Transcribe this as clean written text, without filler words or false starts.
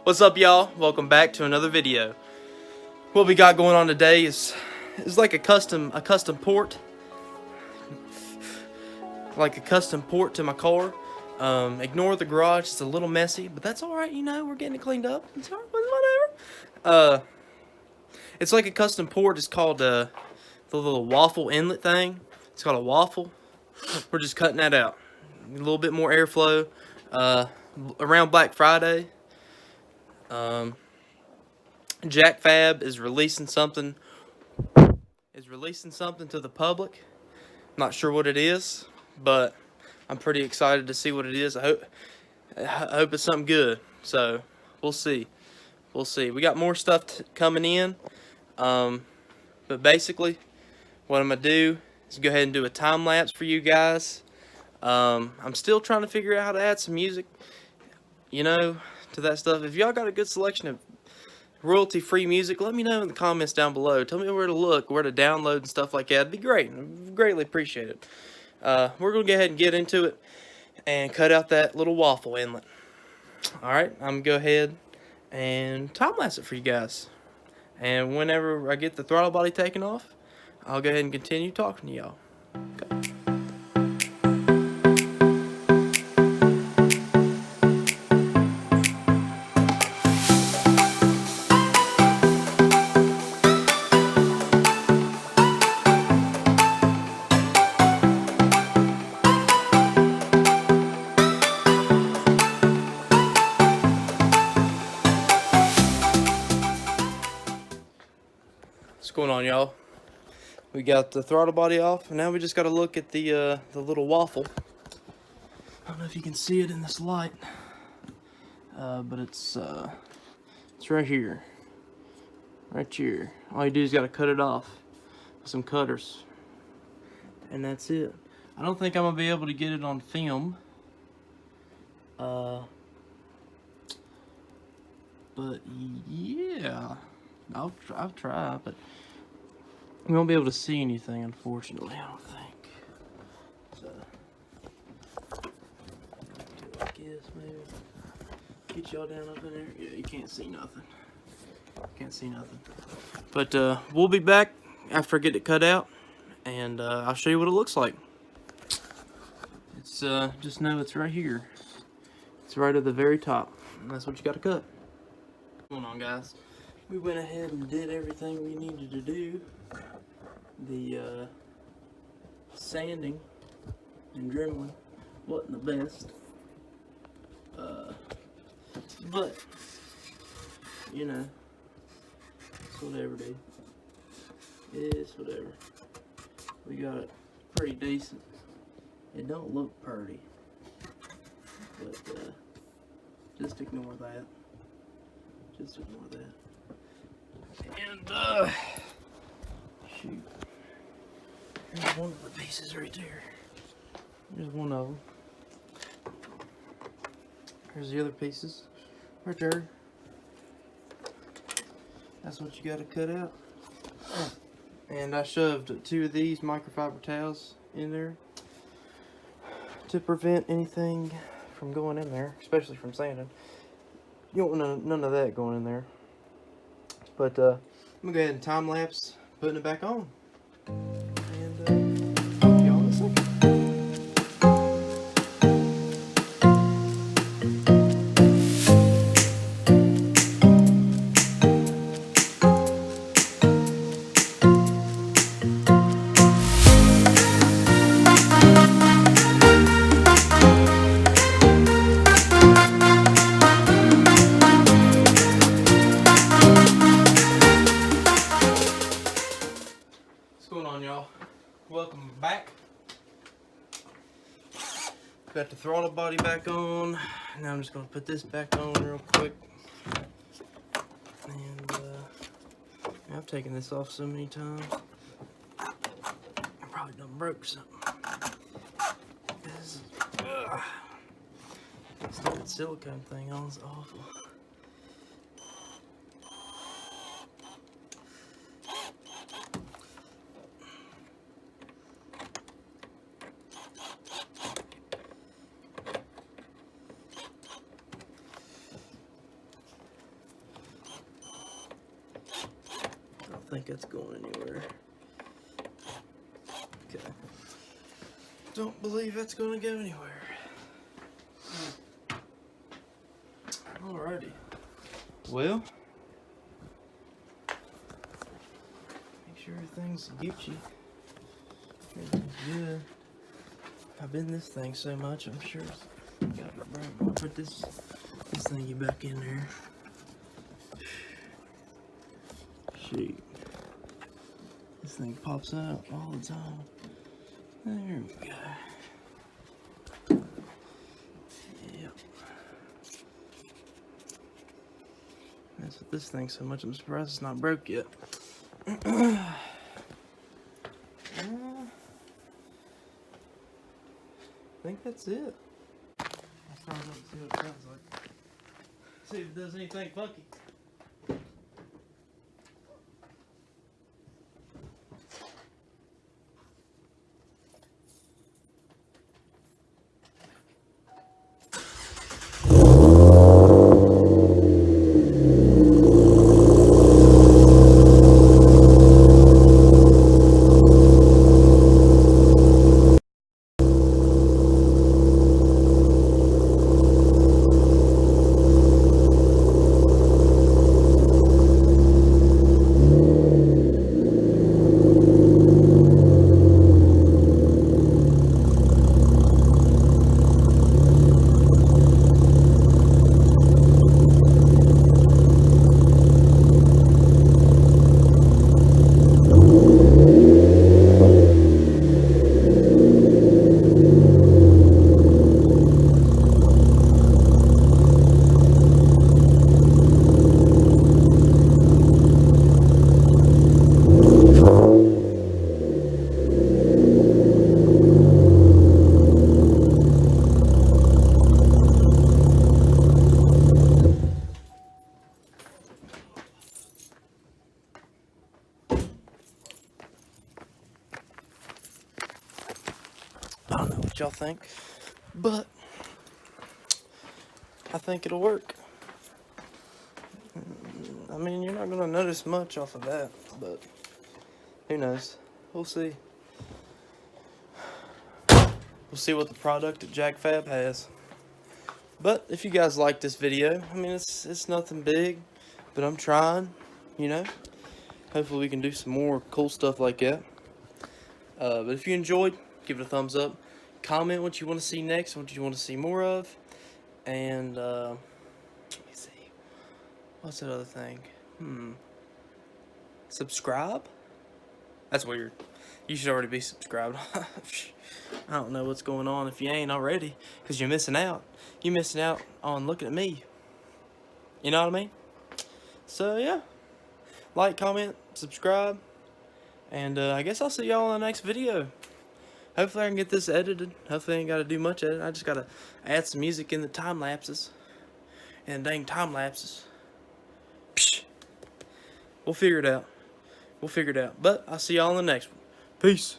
What's up, y'all? Welcome back to another video. What we got going on today is like a custom port, to my car. Ignore the garage; it's a little messy, but that's all right. You know, we're getting it cleaned up. It's all right, whatever. It's like a custom port. It's called the little waffle inlet thing. It's called a waffle. We're just cutting that out. A little bit more airflow. Around Black Friday, Jack Fab is releasing something to the public. Not sure what it is, but I'm pretty excited to see what it is. I hope it's something good. So we'll see. We got more stuff coming in, but basically, what I'm gonna do is go ahead and do a time lapse for you guys. I'm still trying to figure out how to add some music, to that stuff. If y'all got a good selection of royalty-free music, let me know in the comments down below. Tell me where to look, where to download and stuff like that. It'd be great. I'd greatly appreciate it. We're gonna go ahead and get into it and cut out that little waffle inlet. Alright, I'm gonna go ahead and time lapse it for you guys. And whenever I get the throttle body taken off, I'll go ahead and continue talking to y'all. Okay. What's going on, y'all? We got the throttle body off, and now we just got to look at the little waffle. I don't know if you can see it in this light, but it's right here, right here. All you do is got to cut it off with some cutters, and that's it. I don't think I'm gonna be able to get it on film, but yeah, I'll try, but we won't be able to see anything, unfortunately, I don't think. So, I guess maybe get y'all down up in there. Yeah, you can't see nothing. But we'll be back after I get it cut out, and I'll show you what it looks like. It's just know it's right here. It's right at the very top. And that's what you got to cut. What's going on, guys? We went ahead and did everything we needed to do. The sanding and dremeling wasn't the best, but it's whatever, dude. It's whatever. We got it pretty decent. It don't look pretty, but just ignore that. And shoot. There's one of the pieces right there. There's one of them. There's the other pieces right there. That's what you got to cut out. And I shoved 2 of these microfiber towels in there to prevent anything from going in there, especially from sanding. You don't want none of that going in there. But I'm gonna go ahead and time lapse putting it back on. Talk to y'all in a second. Welcome back. Got the throttle body back on. Now I'm just going to put this back on real quick. And I've taken this off so many times. I probably done broke something. This stupid silicone thing on is awful. think that's going anywhere. Okay. Don't believe that's going to go anywhere. Alrighty. Well, make sure everything's Gucci. Everything's good. I've been this thing so much, I'm sure it's got to burn. Put this thingy back in there. Shoot. This thing pops out all the time. There we go. Yep. That's with this thing so much, I'm surprised it's not broke yet. I think that's it. I'll start up and see what it sounds like. See if it does anything funky. I don't know what y'all think, but I think it'll work. I mean, you're not going to notice much off of that, but who knows? We'll see. We'll see what the product at Jack Fab has. But if you guys like this video, I mean, it's nothing big, but I'm trying, you know. Hopefully we can do some more cool stuff like that. But if you enjoyed, give it a thumbs up. Comment what you want to see next, what you want to see more of. And, let me see. What's that other thing? Subscribe? That's weird. You should already be subscribed. I don't know what's going on if you ain't already, because you're missing out. You're missing out on looking at me. You know what I mean? So, yeah. Like, comment, subscribe. And I guess I'll see y'all in the next video. Hopefully I can get this edited. Hopefully I ain't got to do much edit. I just got to add some music in the time lapses. And dang time lapses. Psh. We'll figure it out. We'll figure it out. But I'll see y'all in the next one. Peace.